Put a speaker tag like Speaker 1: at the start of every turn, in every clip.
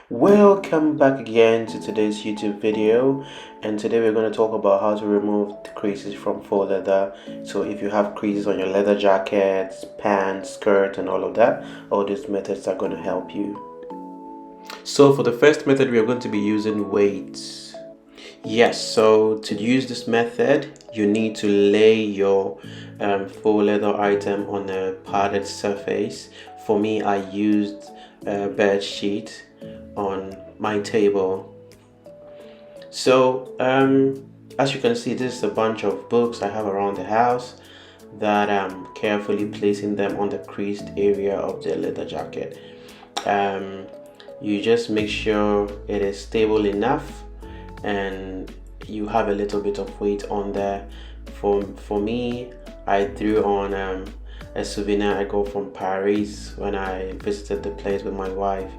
Speaker 1: Welcome back again to today's YouTube video, and today we're going to talk about how to remove the creases from faux leather. So if you have creases on your leather jackets, pants, skirt and all of that, all these methods are going to help you. So for the first method, we are going to be using weights. Yes, so to use this method, you need to lay your faux leather item on a padded surface. For me, I used a bed sheet on my table. So as you can see, this is a bunch of books I have around the house that I'm carefully placing them on the creased area of the leather jacket. You just make sure it is stable enough and you have a little bit of weight on there. For me, I threw on a souvenir I got from Paris when I visited the place with my wife.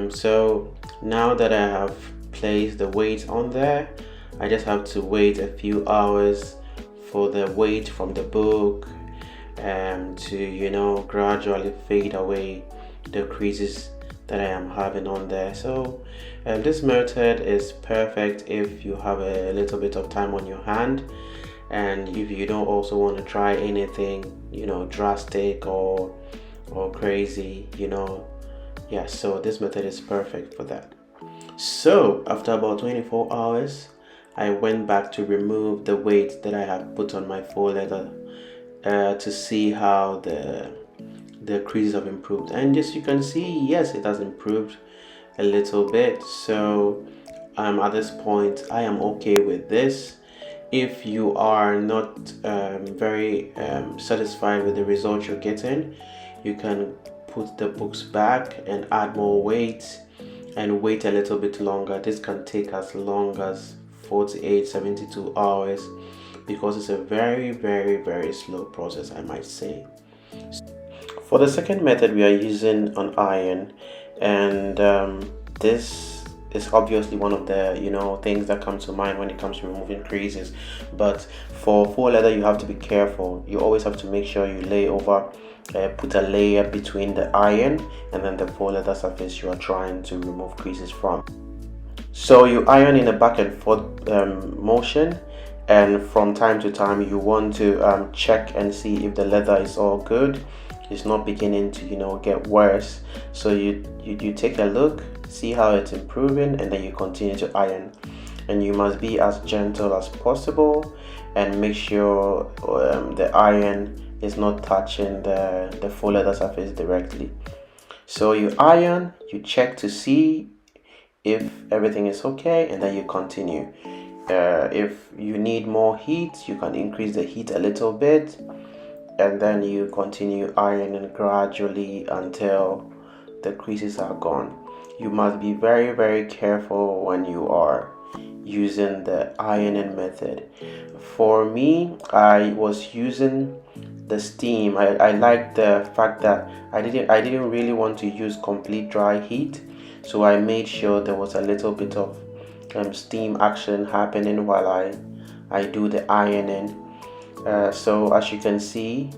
Speaker 1: So now that I have placed the weight on there, I just have to wait a few hours for the weight from the book to gradually fade away the creases that I am having on there. So this method is perfect if you have a little bit of time on your hand, and if you don't also want to try anything drastic or crazy. Yeah, so this method is perfect for that. So after about 24 hours, I went back to remove the weight that I had put on my faux leather to see how the creases have improved. And as you can see, yes, it has improved a little bit. So at this point, I am okay with this. If you are not very satisfied with the results you're getting, you can put the books back and add more weight and wait a little bit longer. This can take as long as 48-72 hours because it's a very slow process, I might say. For the second method, we are using an iron, and this is obviously one of the things that come to mind when it comes to removing creases. But for faux leather, you have to be careful. You always have to make sure you lay over put a layer between the iron and then the faux leather surface you are trying to remove creases from. So you iron in a back and forth motion, and from time to time you want to check and see if the leather is all good, it's not beginning to get worse. So you take a look, see how it's improving, and then you continue to iron. And you must be as gentle as possible and make sure the iron is not touching the faux leather surface directly. So you iron, you check to see if everything is okay, and then you continue. If you need more heat, you can increase the heat a little bit, and then you continue ironing gradually until the creases are gone. You must be very careful when you are using the ironing method. For me, I was using the steam. I like the fact that I didn't really want to use complete dry heat, so I made sure there was a little bit of steam action happening while I do the ironing. So as you can see,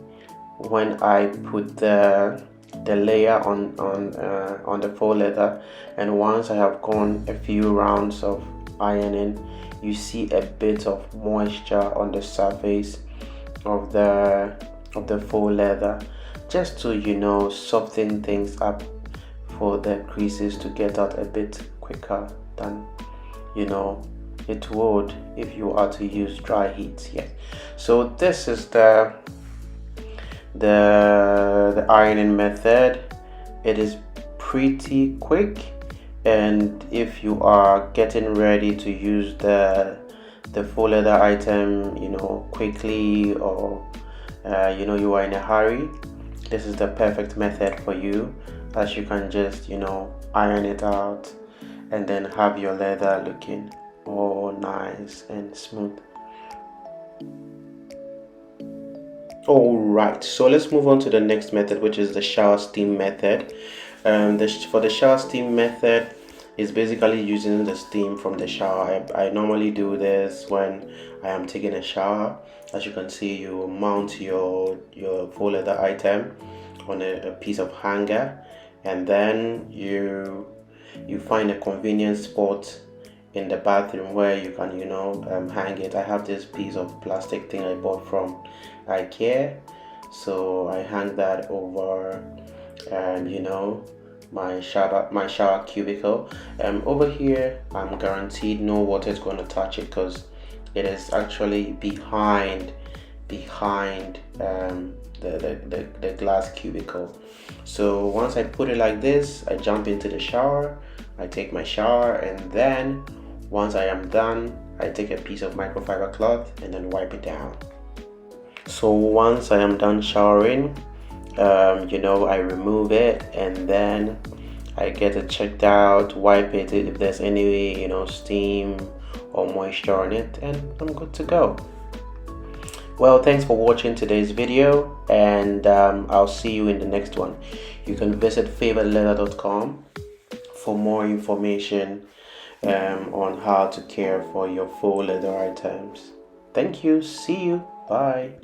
Speaker 1: when I put the layer on the faux leather, and once I have gone a few rounds of ironing, you see a bit of moisture on the surface of the faux leather, just to soften things up for the creases to get out a bit quicker than it would if you are to use dry heat. Yeah, so this is the ironing method. It is pretty quick, and if you are getting ready to use the faux leather item quickly, or you are in a hurry, this is the perfect method for you, as you can just iron it out and then have your leather looking all nice and smooth. Alright, so let's move on to the next method, which is the shower steam method. For the shower steam method, is basically using the steam from the shower. I normally do this when I am taking a shower. As you can see, you mount your faux leather item on a piece of hanger, and then you you find a convenient spot in the bathroom where you can, hang it. I have this piece of plastic thing I bought from IKEA, so I hang that over, my shower cubicle. Over here, I'm guaranteed no water is going to touch it because it is actually behind the glass cubicle. So once I put it like this, I jump into the shower, I take my shower, and then once I am done, I take a piece of microfiber cloth and then wipe it down. So once I am done showering, I remove it and then I get it checked out, wipe it if there's any, steam or moisture on it, and I'm good to go. Well, thanks for watching today's video, and I'll see you in the next one. You can visit favorleather.com for more information on how to care for your faux leather items. Thank you. See you. Bye.